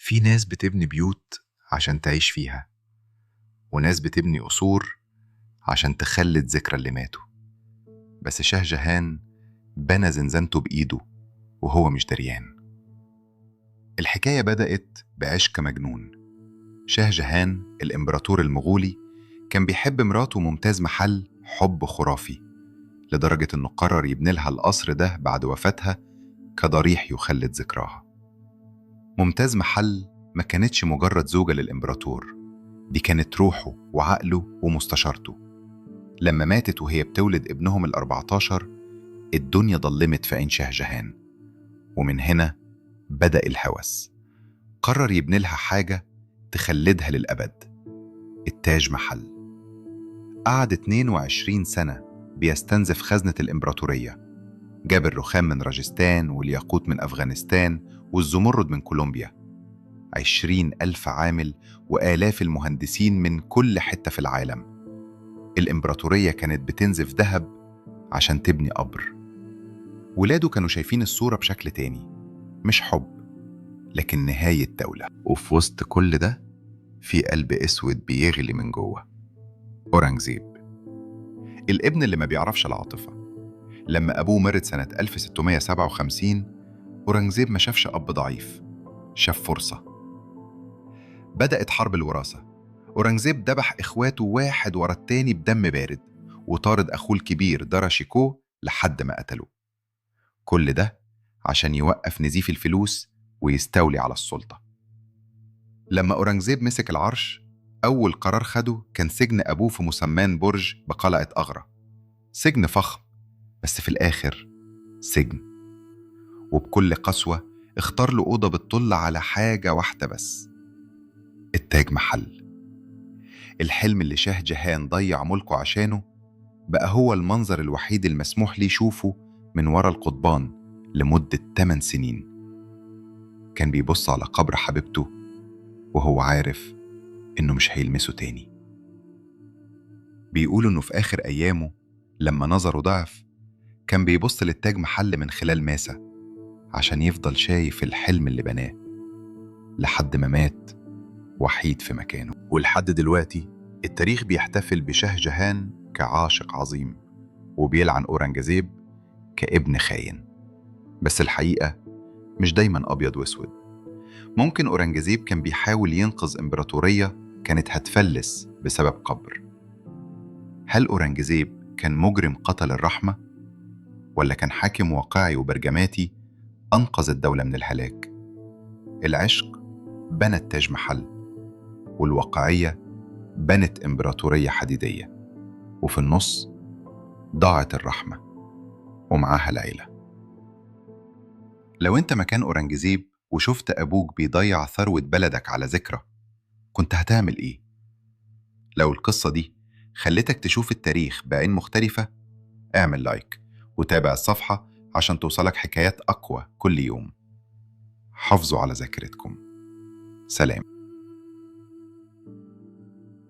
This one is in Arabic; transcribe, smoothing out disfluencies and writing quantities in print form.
في ناس بتبني بيوت عشان تعيش فيها، وناس بتبني قصور عشان تخلد ذكرى اللي ماتوا. بس شاه جهان بنى زنزانته بإيده وهو مش دريان. الحكاية بدأت بعشق مجنون. شاه جهان الإمبراطور المغولي كان بيحب مراته ممتاز محل حب خرافي، لدرجة إنه قرر يبني لها القصر ده بعد وفاتها كضريح يخلد ذكراها. ممتاز محل ما كانتش مجرد زوجة للإمبراطور، دي كانت روحه وعقله ومستشارته. لما ماتت وهي بتولد ابنهم ال14 الدنيا ضلمت في عين شاه جهان، ومن هنا بدأ الهوس. قرر يبني لها حاجة تخلدها للأبد، التاج محل. قعد 22 سنة بيستنزف خزنة الإمبراطورية، جاب الرخام من راجستان والياقوت من أفغانستان والزمرد من كولومبيا. 20,000 عامل وآلاف المهندسين من كل حتة في العالم. الإمبراطورية كانت بتنزف ذهب عشان تبني قبر. ولاده كانوا شايفين الصورة بشكل تاني، مش حب لكن نهاية دولة. وفي وسط كل ده في قلب أسود بيغلي من جوه، أورنجزيب، الابن اللي ما بيعرفش العاطفة. لما أبوه مرض سنة 1657 أورنجزيب ما شافش أب ضعيف، شاف فرصة. بدأت حرب الوراثة. أورنجزيب ذبح إخواته واحد ورا التاني بدم بارد، وطارد أخوه الكبير دارا شيكو لحد ما قتله. كل ده عشان يوقف نزيف الفلوس ويستولي على السلطة. لما أورنجزيب مسك العرش أول قرار خده كان سجن أبوه في مسمان برج بقلعة أغرى. سجن فخم بس في الآخر سجن. وبكل قسوة اختار له أوضة بتطل على حاجة واحدة بس، التاج محل. الحلم اللي شاه جهان ضيع ملكه عشانه بقى هو المنظر الوحيد المسموح ليه يشوفه من ورا القضبان لمدة 8 سنين. كان بيبص على قبر حبيبته وهو عارف إنه مش هيلمسه تاني. بيقولوا إنه في آخر أيامه لما نظره ضعف كان بيبص للتاج محل من خلال ماسة عشان يفضل شايف الحلم اللي بناه لحد ما مات وحيد في مكانه. ولحد دلوقتي التاريخ بيحتفل بشاه جهان كعاشق عظيم، وبيلعن أورنجزيب كابن خاين. بس الحقيقة مش دايما أبيض وأسود. ممكن أورنجزيب كان بيحاول ينقذ إمبراطورية كانت هتفلس بسبب قبر. هل أورنجزيب كان مجرم قتل الرحمة؟ ولا كان حاكم واقعي وبرجماتي أنقذ الدولة من الهلاك؟ العشق بنى التاج محل، والواقعية بنت إمبراطورية حديدية، وفي النص ضاعت الرحمة ومعاها العيلة. لو أنت مكان أورنجزيب وشفت أبوك بيضيع ثروة بلدك على ذكرى، كنت هتعمل إيه؟ لو القصة دي خلتك تشوف التاريخ بعين مختلفة، اعمل لايك وتابع الصفحة عشان توصلك حكايات أقوى كل يوم. حافظوا على ذاكرتكم. سلام.